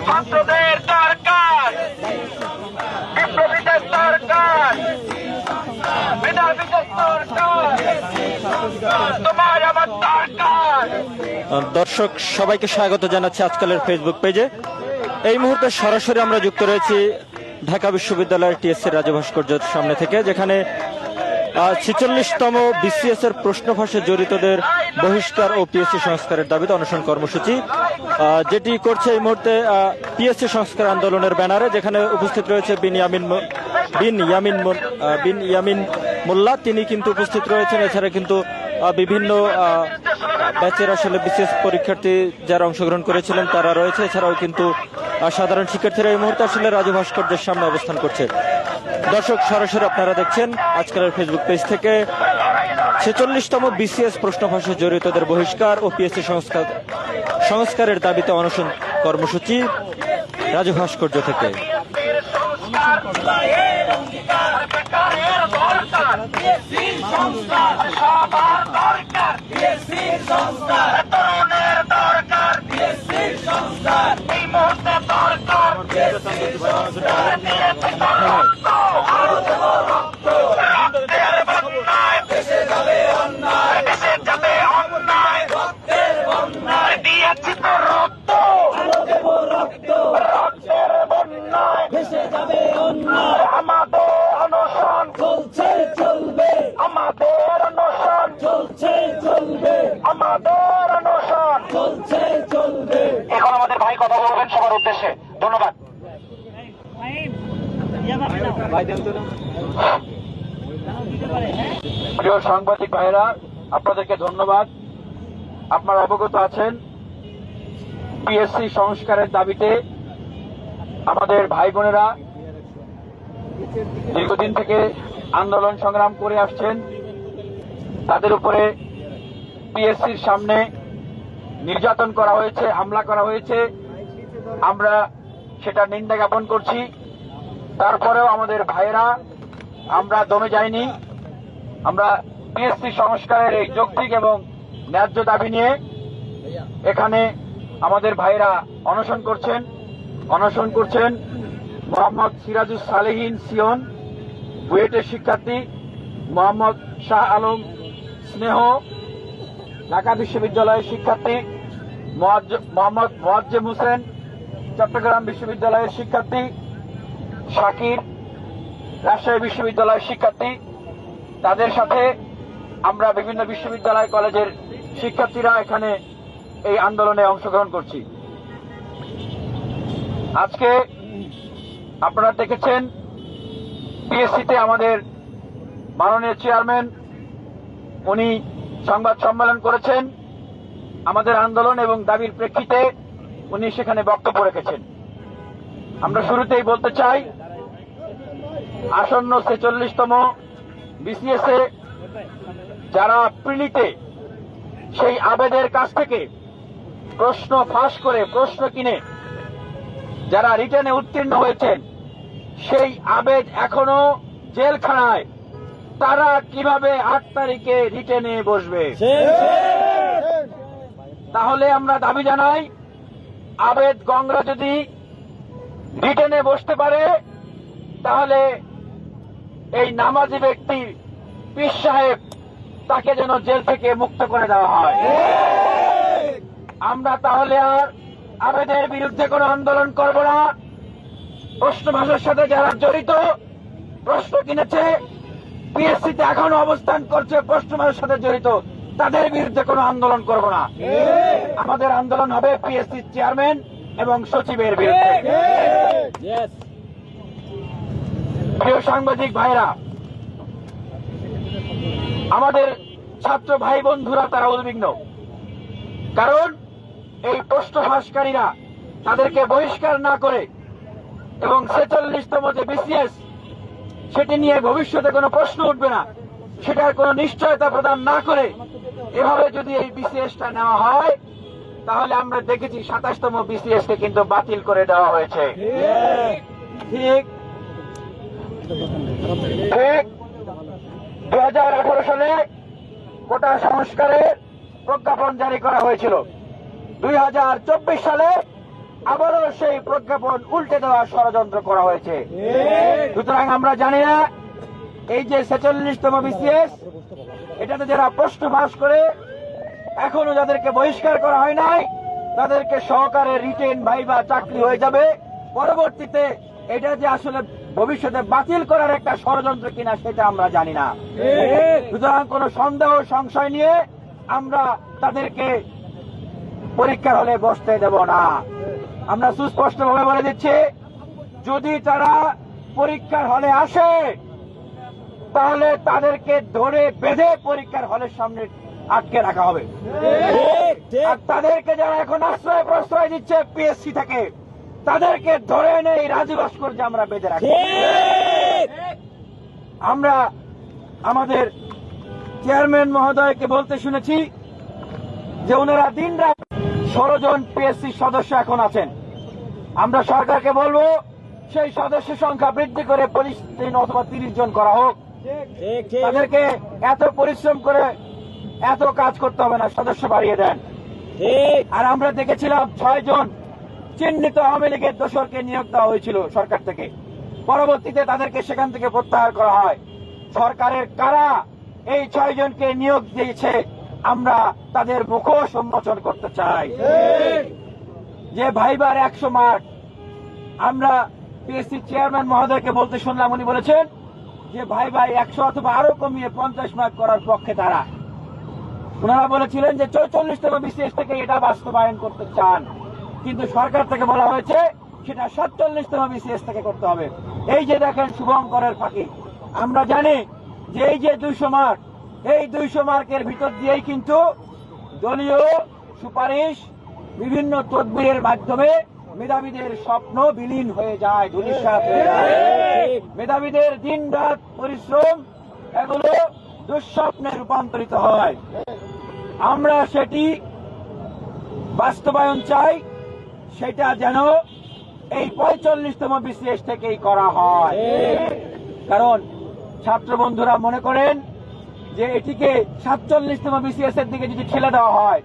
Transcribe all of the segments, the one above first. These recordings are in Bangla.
ছাত্রদের সরকার, বিপ্লবীদের সরকার, মেধাবীদের সরকার, তোমার আমার সরকার। দর্শক সবাইকে স্বাগত জানাচ্ছি আজকালের ফেসবুক পেজে। এই মুহূর্তে সরাসরি আমরা যুক্ত রয়েছি ঢাকা বিশ্ববিদ্যালয়ের টিএসসি রাজু ভাস্কর্যের সামনে থেকে, যেখানে ৪৬তম বিসিএস এর প্রশ্ন ফাঁসে জড়িতদের বহিষ্কার ও পিএসসি সংস্কারের দাবিতে অনশন কর্মসূচি যেটি করছে এই মুহূর্তে পিএসসি সংস্কার আন্দোলনের ব্যানারে, যেখানে উপস্থিত রয়েছে বিন ইয়ামিন মোল্লা, তিনি কিন্তু উপস্থিত রয়েছেন। এছাড়া কিন্তু বিভিন্ন ব্যাচের আসলে বিসিএস পরীক্ষার্থী যারা অংশগ্রহণ করেছিলেন তারা রয়েছে। এছাড়াও কিন্তু সাধারণ শিক্ষার্থীরা এই মুহূর্তে আসলে রাজু ভাস্কর্যের সামনে অবস্থান করছে। দর্শক সরাসরি আপনারা দেখছেন আজকালের ফেসবুক পেজ থেকে ৪৬তম বিসিএস প্রশ্ন ফাঁসে জড়িতদের বহিষ্কার ও পিএসসি সংস্কারের দাবিতে অনশন কর্মসূচি রাজু ভাস্কর্য থেকে। আমাদের অনশন চলছে চলবে, আমাদের অনশন চলছে চলবে, আমাদের অনশন চলছে চলবে। এখন আমাদের ভাই কথা বলবেন সবার উদ্দেশ্যে। ধন্যবাদ। প্রিয় সাংবাদিক ভাইরা, আপনাদেরকে ধন্যবাদ। আপনারা অবগত আছেন পিএসসি সংস্কারের দাবিতে আমাদের ভাই বোনেরা দীর্ঘদিন থেকে আন্দোলন সংগ্রাম করে আসছেন। তাদের উপরে পিএসসির সামনে নির্যাতন করা হয়েছে, হামলা করা হয়েছে। আমরা সেটা নিন্দা জ্ঞাপন করছি। তারপরেও আমাদের ভাইয়েরা, আমরা দমে যাইনি। আমরা পিএসসি সংস্কারের এই যৌক্তিক এবং ন্যায্য দাবি নিয়ে এখানে আমাদের ভাইয়েরা অনশন করছেন। মোহাম্মদ সিরাজুস সালেহীন সিয়ন, বুয়েটের শিক্ষার্থী, মোহাম্মদ শাহ আলম স্নেহ, ঢাকা বিশ্ববিদ্যালয়ের শিক্ষার্থী, মোহাম্মদ মোয়াজ্জেম হোসেন, চট্টগ্রাম বিশ্ববিদ্যালয়ের শিক্ষার্থী, শাকির, রাজশাহী বিশ্ববিদ্যালয়ের শিক্ষার্থী। তাদের সাথে আমরা বিভিন্ন বিশ্ববিদ্যালয় কলেজের শিক্ষার্থীরা এখানে এই আন্দোলনে অংশগ্রহণ করছি। আজকে আপনারা দেখেছেন পিএসসিতে আমাদের মাননীয় চেয়ারম্যান উনি সংবাদ সম্মেলন করেছেন। আমাদের আন্দোলন এবং দাবির প্রেক্ষিতে উনি সেখানে বক্তব্য রেখেছেন। আমরা শুরুতেই বলতে চাই, আসন্ন ৪৬তম বিসিএস এ যারা প্রিলিতে সেই আবেদের কাছ থেকে প্রশ্ন ফাঁস করে, প্রশ্ন কিনে যারা রিটেনে উত্তীর্ণ হয়েছেন, সেই আবেদ এখনো জেলখানায়, তারা কিভাবে ৮ তারিখে রিটেনে বসবে? তাহলে আমরা দাবি জানাই, আবেদ গংরা যদি রিটেনে বসতে পারে, তাহলে এই নামাজি ব্যক্তি পীর সাহেব, তাকে যেন জেল থেকে মুক্ত করে দেওয়া হয়। আমরা তাহলে আর আবেদের বিরুদ্ধে কোনো আন্দোলন করব না। প্রশ্ন ফাঁসের সাথে যারা জড়িত, প্রশ্ন কিনেছে, পিএসসিতে এখনো অবস্থান করছে, প্রশ্ন ফাঁসের সাথে জড়িত, তাদের বিরুদ্ধে কোনো আন্দোলন করব না। আমাদের আন্দোলন হবে পিএসসি চেয়ারম্যান এবং সচিবের বিরুদ্ধে। প্রিয় সাংবাদিক ভাইরা, আমাদের ছাত্র ভাই বন্ধুরা তারা উদ্বিগ্ন, কারণ এই প্রশ্ন ফাঁসকারীরা তাদেরকে বহিষ্কার না করে এবং ৪৬তম যে বিসিএস, সেটি নিয়ে ভবিষ্যতে কোনো প্রশ্ন উঠবে না, সেটার কোনো নিশ্চয়তা প্রদান না করে এভাবে যদি এই বিসিএসটা নেওয়া হয়, তাহলে আমরা দেখেছি ২৭তম বিসিএস কে কিন্তু বাতিল করে দেওয়া হয়েছে। ঠিক ২০১৮ সালে কোটা সংস্কারের প্রজ্ঞাপন জারি করা হয়েছিল। 2024 সালে আবারও সেই প্রজ্ঞাপন উল্টে দেওয়ার ষড়যন্ত্র করা হয়েছে। সুতরাং আমরা জানি না এই যে 46তম বিসিএস, এটাতে যারা প্রশ্ন ফাঁস করে এখনো যাদেরকে বহিষ্কার করা হয় নাই, তাদেরকে সহকারে রিটেন ভাইবা চাকরি হয়ে যাবে। পরবর্তীতে এটা যে আসলে ভবিষ্যতে বাতিল করার একটা ষড়যন্ত্র কিনা সেটা আমরা জানি না। সুতরাং কোন সন্দেহ সংশয় নিয়ে আমরা তাদেরকে পরীক্ষার হলে বসতে দেব না। আমরা সুস্পষ্টভাবে বলে দিচ্ছি, যদি তারা পরীক্ষার হলে আসে তাহলে তাদেরকে ধরে বেঁধে পরীক্ষার হলের সামনে আটকে রাখা হবে। আর তাদেরকে যারা এখন আশ্রয় প্রশ্রয় দিচ্ছে পিএসসি থেকে, তাদেরকে ধরে এনে এই রাজীব ভাস্কর্যে আমরা বেঁধে রাখি। আমরা আমাদের চেয়ারম্যান মহোদয়কে বলতে শুনেছি যে ওনারা দিনরাত 16 জন পিএসসি সদস্য এখন আছেন। আমরা সরকারকে বলবো সেই সদস্য সংখ্যা বৃদ্ধি করে 25 অথবা 30 জন করা হোক। তাদেরকে এত পরিশ্রম করে এত কাজ করতে হবে না, সদস্য বাড়িয়ে দেন। আর আমরা দেখেছিলাম 6 জন চিহ্নিত আওয়ামী লীগের দোসরকে নিয়োগ দেওয়া হয়েছিল সরকার থেকে, পরবর্তীতে তাদেরকে সেখান থেকে প্রত্যাহার করা হয়। সরকারের কারা এই 6 জনকে নিয়োগ দিয়েছে আমরা তাদের মুখোশ উন্মোচন করতে চাই। যে ভাইবার 100 মার্ক, আমরা পিএসসি চেয়ারম্যান মহোদয়কে বলতে শুনলাম, উনি বলেছেন যে ভাই 100 অথবা আরো কমিয়ে 50 মার্ক করার পক্ষে তারা। ওনারা বলেছিলেন যে 44তম বিসিএস থেকে এটা বাস্তবায়ন করতে চান, কিন্তু সরকার থেকে বলা হয়েছে সেটা 47তম বিসিএস থেকে করতে হবে। এই যে দেখেন শুভঙ্করের ফাঁকি। আমরা জানি যে এই যে 200 মার্ক, এই 200 মার্কের ভিতর দিয়েই কিন্তু দলীয় সুপারিশ বিভিন্ন তদবিরের মাধ্যমে মেধাবীদের স্বপ্ন বিলীন হয়ে যায়, ধূলিসাৎ হয়ে যায়। মেধাবীদের দিন রাত পরিশ্রম এগুলো দুঃস্বপ্নে রূপান্তরিত হয়। আমরা সেটি বাস্তবায়ন চাই, সেটা যেন এই 45তম বিসিএস থেকেই করা হয়। কারণ ছাত্র বন্ধুরা মনে করেন যে এটিকে 47তম বিসিএস এর দিকে যদি ঠেলে দেওয়া হয়,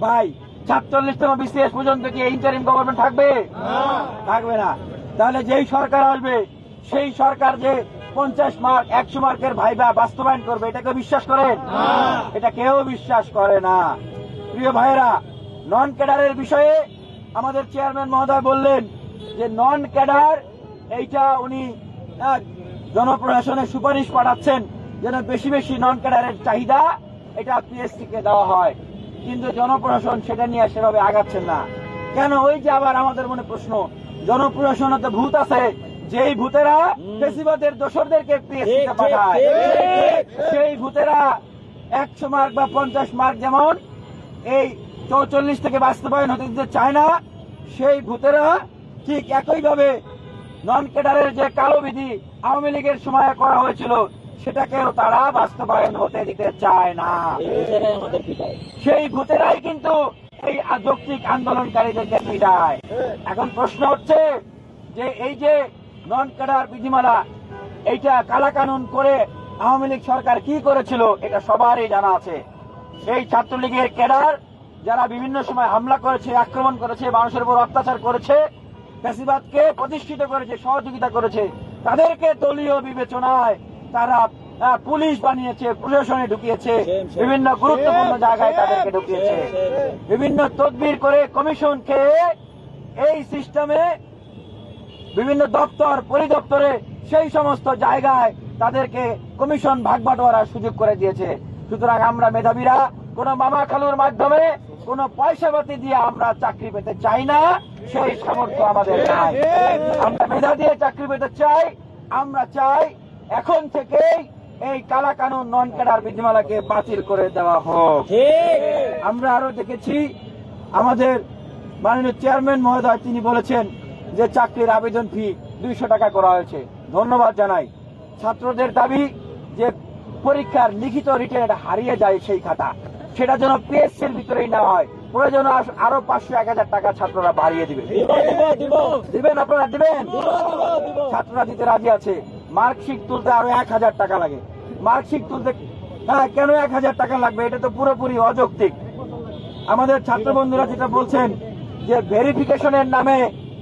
ভাই 47তম বিসিএস পর্যন্ত কি ইন্টারিম গভর্নমেন্ট থাকবে? থাকবে না। তাহলে যেই সরকার আসবে সেই সরকার যে 50 মার্ক 100 মার্কের ভাইবা বাস্তবায়ন করবে, এটাকে বিশ্বাস করেন? এটা কেউ বিশ্বাস করে না। প্রিয় ভাইয়েরা, নন ক্যাডারের বিষয়ে আমাদের চেয়ারম্যান মহোদয় বললেন যে নন ক্যাডার এইটা উনি জনপ্রশাসনে সুপারিশ পাঠাচ্ছেন যেন বেশি বেশি নন ক্যাডারের চাহিদা এটা পিএসসি কে দেওয়া হয়, কিন্তু জনপ্রশাসন সেটা নিয়ে সেভাবে আগাচ্ছেন না কেন? ওই যে আবার আমাদের মনে প্রশ্ন, জনপ্রশাসনে তো ভূত আছে, যেই ভূতেরা ফেসিবাদের দোসরদেরকে পিএসসি তে পাঠায়, সেই ভূতেরা 100 মার্ক বা 50 মার্ক যেমন এই 44 থেকে বাস্তবায়ন হতে দিতে চায় না, সেই ভূতেরা ঠিক একইভাবে নন ক্যাডারের যে কালো বিধি আওয়ামী লীগের সময় করা হয়েছিল সেটাকেও তারা বাস্তবায়ন হতে দিতে চায় না। সেই ভূতেরাই কিন্তু এই যৌক্তিক আন্দোলনকারীদেরকে পিটায়। এখন প্রশ্ন হচ্ছে যে এই যে নন ক্যাডার বিধিমালা, এইটা কালাকানুন করে আওয়ামী লীগ সরকার কি করেছিল এটা সবারই জানা আছে। এই ছাত্রলীগের ক্যাডার যারা বিভিন্ন সময় হামলা করেছে, আক্রমণ করেছে, মানুষের উপর অত্যাচার করেছে, ফ্যাসিবাদকে প্রতিষ্ঠিত করেছে, সহযোগিতা করেছে, তাদেরকে দলীয় বিবেচনায় তারা পুলিশ বানিয়েছে, প্রশাসনে ঢুকিয়েছে, বিভিন্ন গুরুত্বপূর্ণ জায়গায় তাদেরকে ঢুকিয়েছে, বিভিন্ন তদবির করে কমিশন খেয়ে এই সিস্টেমে বিভিন্ন দপ্তর পরিদপ্তরে সেই সমস্ত জায়গায় তাদেরকে কমিশন ভাগ বাটোয়ারার সুযোগ করে দিয়েছে। সুতরাং আমরা মেধাবীরা কোন মামা খালুর মাধ্যমে কোন পয়সাপাতি দিয়ে আমরা চাকরি পেতে চাই না, সেই সামর্থ্য আমাদের নাই। আমরা মেধা দিয়ে চাকরি পেতে চাই। আমরা চাই এখন থেকেই এই কালা কানুন নন ক্যাডার বিধিমালাকে বাতিল করে দেওয়া হোক। আমরা আরো দেখেছি আমাদের মাননীয় চেয়ারম্যান মহোদয় তিনি বলেছেন যে চাকরির আবেদন ফি 200 টাকা করা হয়েছে। ধন্যবাদ জানাই। ছাত্রদের দাবি যে পরীক্ষার লিখিত রিটেন হারিয়ে যায় সেই খাতা, সেটা যেন পিএসসির ভিতরেই না হয়। প্রয়োজন আরো 500-1000 টাকা ছাত্ররা বাড়িয়ে দিবে। দিবেন? আপনারা দিবেন? ছাত্ররা দিতে রাজি আছে। মার্কশিট তুলতে আরো 1000 টাকা লাগে। মার্কশিট তুলতে কেন 1000 টাকা লাগবে? এটা তো পুরোপুরি অযৌক্তিক। আমাদের ছাত্র বন্ধুরা যেটা বলছেন যে ভেরিফিকেশনের নামে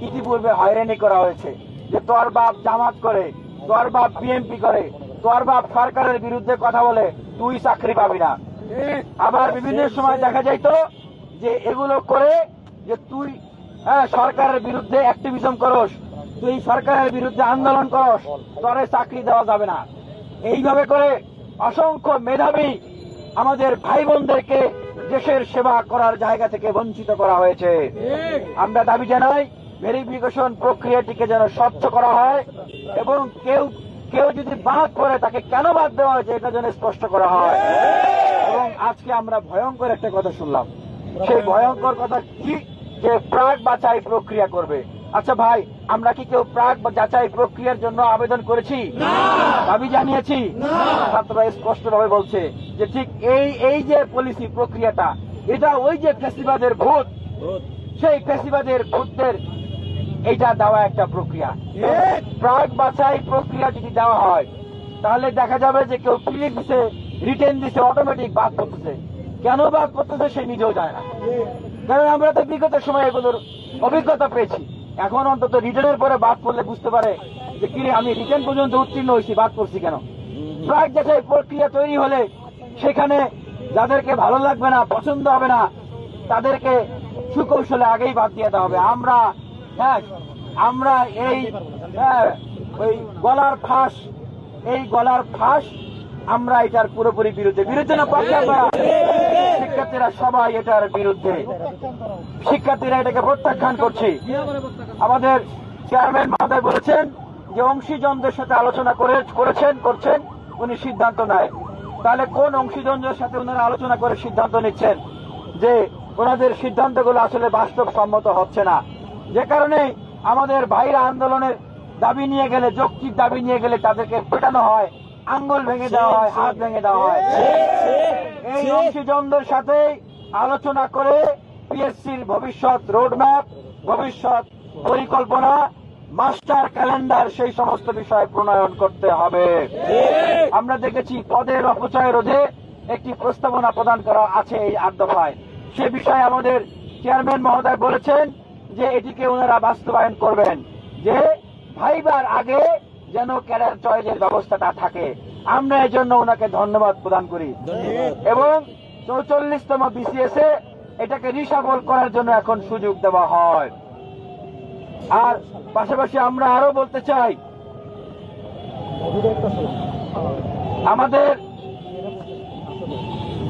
ইতিপূর্বে হয়রানি করা হয়েছে, যে তোর বাপ জামাত করে, তোর বাপ বিএনপি করে, তোর বাপ সরকারের বিরুদ্ধে কথা বলে, তুই চাকরি পাবি না। আবার বিভিন্ন সময় দেখা যাইতো যে এগুলো করে যে তুই সরকারের বিরুদ্ধে অ্যাক্টিভিজম করস, তুই সরকারের বিরুদ্ধে আন্দোলন করস, তোরে চাকরি দেওয়া যাবে না। এইভাবে করে অসংখ্য মেধাবী আমাদের ভাই বোনদেরকে দেশের সেবা করার জায়গা থেকে বঞ্চিত করা হয়েছে। আমরা দাবি জানাই ভেরিফিকেশন প্রক্রিয়াটিকে যেন স্বচ্ছ করা হয় এবং কেউ যদি বাদ পড়ে তাকে কেন বাদ দেওয়া হয়েছে এটা যেন স্পষ্ট করা হয়। এবং আজকে আমরা ভয়ঙ্কর একটা কথা শুনলাম, সেই ভয়ঙ্কর কথা কি, যে প্রাক বাছাই প্রক্রিয়া করবে। আচ্ছা ভাই, আমরা কি কেউ প্রাক যাচাই প্রক্রিয়ার জন্য আবেদন করেছি? দাবি জানিয়েছি? ছাত্ররা স্পষ্ট ভাবে বলছে যে ঠিক এই যে পলিসি প্রক্রিয়াটা, এটা ওই যে ফ্যাসিবাদের ভূত, সেই ফ্যাসিবাদের ভূতদের এইটা দেওয়া একটা প্রক্রিয়া। প্রাক বাছাই প্রক্রিয়া যদি দেওয়া হয় তাহলে দেখা যাবে যে কেউ ক্লিক দিছে, রিটেন দিছে, অটোমেটিক বাদ করতেছে। কেন বাদ করতেছে সে নিজেও জানে না, কারণ আমরা তো বিগত সময় এগুলোর অভিজ্ঞতা পেয়েছি। এখন অন্তত রিটেনের পরে বাদ পড়লে বুঝতে পারে যে কি আমি রিটেন পর্যন্ত উত্তীর্ণ হয়েছি, বাদ করছি কেন। প্রাক যাচাই প্রক্রিয়া তৈরি হলে সেখানে যাদেরকে ভালো লাগবে না, পছন্দ হবে না, তাদেরকে সুকৌশলে আগেই বাদ দিয়ে দেওয়া হবে। আমরা এই ওই গলার ফাঁস আমরা এটার পুরোপুরি বিরুদ্ধে না পক্ষে। আমরা শিক্ষার্থীরা সবাই এটার বিরুদ্ধে, শিক্ষার্থীরা এটাকে প্রত্যাখ্যান করছি। আমাদের চেয়ারম্যান মহোদয় বলেছেন যে অংশীজনদের সাথে আলোচনা করছেন উনি সিদ্ধান্ত নেয়। তাহলে কোন অংশীজনদের সাথে ওনারা আলোচনা করে সিদ্ধান্ত নিচ্ছেন যে ওনাদের সিদ্ধান্তগুলো আসলে বাস্তবসম্মত হচ্ছে না? যে কারণে আমাদের ভাইরা আন্দোলনের দাবি নিয়ে গেলে, যৌক্তিক দাবি নিয়ে গেলে তাদেরকে পেটানো হয়, আঙ্গুল ভেঙে দেওয়া হয়, হাত ভেঙে দেওয়া হয়। এই অংশীজনদের সাথে আলোচনা করে পিএসসির ভবিষ্যৎ রোডম্যাপ, ভবিষ্যৎ পরিকল্পনা, মাস্টার ক্যালেন্ডার, সেই সমস্ত বিষয় প্রণয়ন করতে হবে। আমরা দেখেছি পদের অপচয় রোধে একটি প্রস্তাবনা প্রদান করা আছে এই 8 দফায়। সে বিষয়ে আমাদের চেয়ারম্যান মহোদয় বলেছেন যে এটিকে ওনারা বাস্তবায়ন করবেন, যে ভাইবার আগে যেন ক্যারিয়ার চয়েসের ব্যবস্থাটা থাকে। আমরা এই জন্য ওনাকে ধন্যবাদ প্রদান করি এবং 44তম বিসিএস এ এটাকে রিসাবল করার জন্য এখন সুযোগ দেওয়া হয়। আর পাশাপাশি আমরা আরো বলতে চাই, আমাদের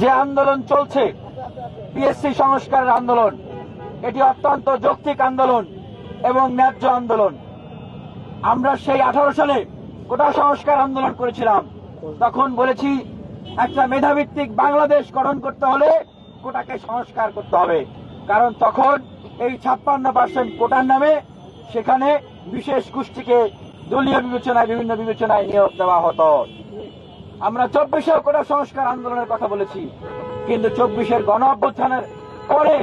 যে আন্দোলন চলছে পিএসসি সংস্কারের আন্দোলন, এটি অত্যন্ত যৌক্তিক আন্দোলন এবং ন্যায্য আন্দোলন। আমরা সেই 18 সালে কোটা সংস্কার আন্দোলন করেছিলাম, তখন বলেছি একটা মেধাভিত্তিক বাংলাদেশ গঠন করতে হলে কোটাকে সংস্কার করতে হবে। কারণ তখন এই 56% কোটার নামে সেখানে বিশেষ গোষ্ঠীকে দলীয় বিবেচনায়, বিভিন্ন বিবেচনায় নিয়োগ দেওয়া হতো। আমরা 24 কোটা সংস্কার আন্দোলনের কথা বলেছি, কিন্তু 24-এর গণ অভ্যুত্থানের পরে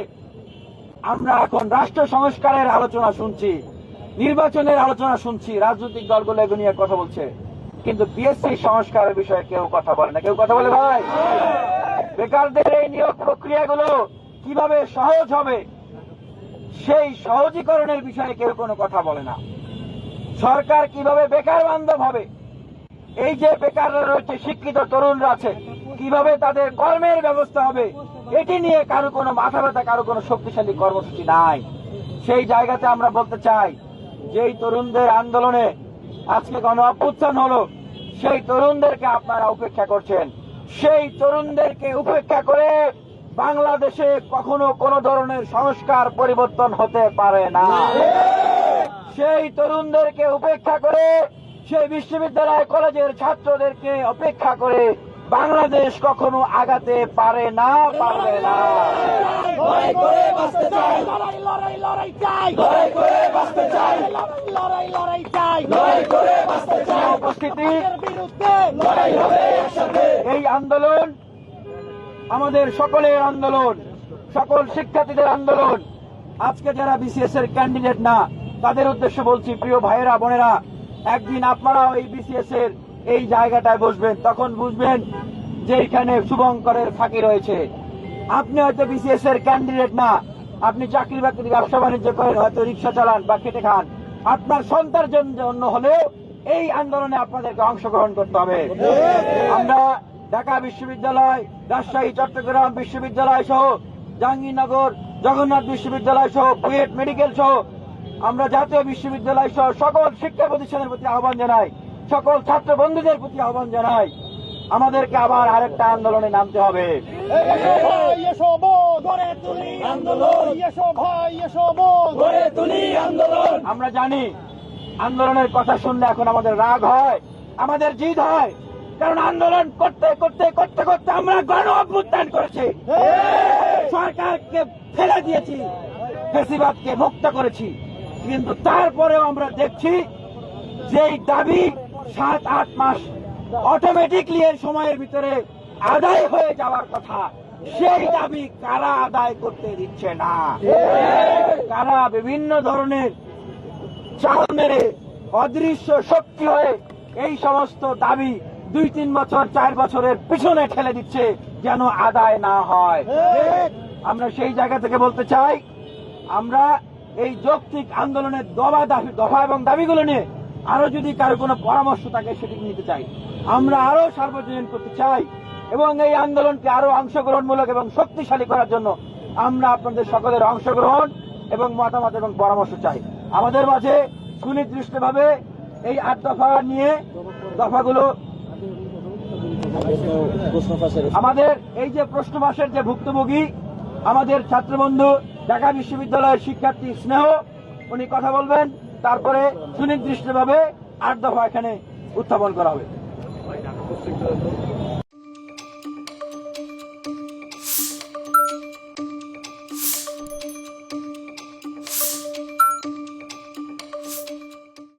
আমরা এখন রাষ্ট্র সংস্কারের আলোচনা শুনছি, নির্বাচনের আলোচনা শুনছি, রাজনৈতিক দলগুলো এগুলো নিয়ে কথা বলছে, কিন্তু পিএসসি সংস্কারের বিষয়ে কেউ কথা বলে না। কেউ কথা বলে ভাই? বেকারদের এই নিয়োগ প্রক্রিয়াগুলো কিভাবে সহজ হবে সেই সহজীকরণের বিষয়ে কেউ কোনো কথা বলে না। সরকার কিভাবে বেকার বান্ধব হবে, এই যে বেকাররা রয়েছে, শিক্ষিত তরুণরা আছে, কিভাবে তাদের কর্মের ব্যবস্থা হবে, এটি নিয়ে কারো কোনো মাথা ব্যথা, কারো কোনো শক্তিশালী কর্মসূচি নাই। সেই জায়গাতে আমরা বলতে চাই, যেই তরুণদের আন্দোলনে আজকে গণ অভ্যুত্থান হলো, সেই তরুণদেরকে আপনারা উপেক্ষা করছেন। সেই তরুণদেরকে উপেক্ষা করে বাংলাদেশে কখনো কোনো ধরনের সংস্কার পরিবর্তন হতে পারে না। সেই তরুণদেরকে উপেক্ষা করে, সেই বিশ্ববিদ্যালয় কলেজের ছাত্রদেরকে অপেক্ষা করে বাংলাদেশ কখনো আগাতে পারে না, পারবে না। লড়াই করে বাঁচতে চাই, লড়াই লড়াই লড়াই চাই, লড়াই করে বাঁচতে চাই, লড়াই লড়াই লড়াই চাই, লড়াই করে বাঁচতে চাই। উপস্থিতি, বিরুদ্ধে লড়াই হবে একসাথে। এই আন্দোলন আমাদের সকলের আন্দোলন, সকল শিক্ষার্থীদের আন্দোলন। আজকে যারা বিসিএস এর ক্যান্ডিডেট না, তাদের উদ্দেশ্যে বলছি, প্রিয় ভাইয়েরা বোনেরা, একদিন আপনারাও এই বিসিএস এর এই জায়গাটায় বসবেন, তখন বুঝবেন যে এখানে শুভঙ্করের ফাঁকি রয়েছে, আপনি হয়তো বিসিএস এর ক্যান্ডিডেট না, আপনি চাকরি বাকরি ব্যবসা বাণিজ্য করেন, হয়তো রিক্সা চালান বা খেটে খান, আপনার সন্তানের জন্য হলেও এই আন্দোলনে আপনাদেরকে অংশগ্রহণ করতে হবে। আমরা ঢাকা বিশ্ববিদ্যালয়, রাজশাহী, চট্টগ্রাম বিশ্ববিদ্যালয় সহ জাহাঙ্গীরনগর, জগন্নাথ বিশ্ববিদ্যালয় সহ, বুয়েট মেডিকেল সহ আমরা জাতীয় বিশ্ববিদ্যালয় সহ সকল শিক্ষা প্রতিষ্ঠানের প্রতি আহ্বান জানাই, সকল ছাত্র বন্ধুদের প্রতি আহ্বান জানাই, আমাদেরকে আবার আরেকটা আন্দোলনে নামতে হবে। আমরা জানি আন্দোলনের কথা শুনলে এখন আমাদের রাগ হয়, আমাদের জিদ হয়, কারণ আন্দোলন করতে করতে করতে করতে আমরা গণ অভ্যুত্থান করেছি, সরকারকে ফেলে দিয়েছি, ফ্যাসিবাদকে মুক্ত করেছি, কিন্তু তারপরেও আমরা দেখছি যেই দাবি 7-8 মাস অটোমেটিকলি এর সময়ের ভিতরে আদায় হয়ে যাওয়ার কথা, সেই দাবি কারা আদায় করতে দিচ্ছে না। কারা বিভিন্ন ধরনের চাল মেরে অদৃশ্য শক্তি হয়ে এই সমস্ত দাবি 2-3 বছর 4 বছরের পিছনে ঠেলে দিচ্ছে যেন আদায় না হয়। আমরা সেই জায়গা থেকে বলতে চাই, আমরা এই যৌক্তিক আন্দোলনের দফা এবং দাবিগুলো নিয়ে আরো যদি কারো কোনো পরামর্শ থাকে সেটি নিতে চাই, আমরা আরো সার্বজনীন করতে চাই এবং এই আন্দোলনকে আরো অংশগ্রহণমূলক এবং শক্তিশালী করার জন্য আমরা আপনাদের সকলের অংশগ্রহণ এবং মতামত এবং পরামর্শ চাই। আমাদের মাঝে সুনির্দিষ্টভাবে এই 8 দফা নিয়ে দফাগুলো আমাদের এই যে প্রশ্ন ফাঁসের যে ভুক্তভোগী আমাদের ছাত্রবন্ধু ঢাকা বিশ্ববিদ্যালয়ের শিক্ষার্থী স্নেহ, উনি কথা বলবেন, তারপরে সুনির্দিষ্টভাবে 8 দফা এখানে উত্থাপন করা হবে।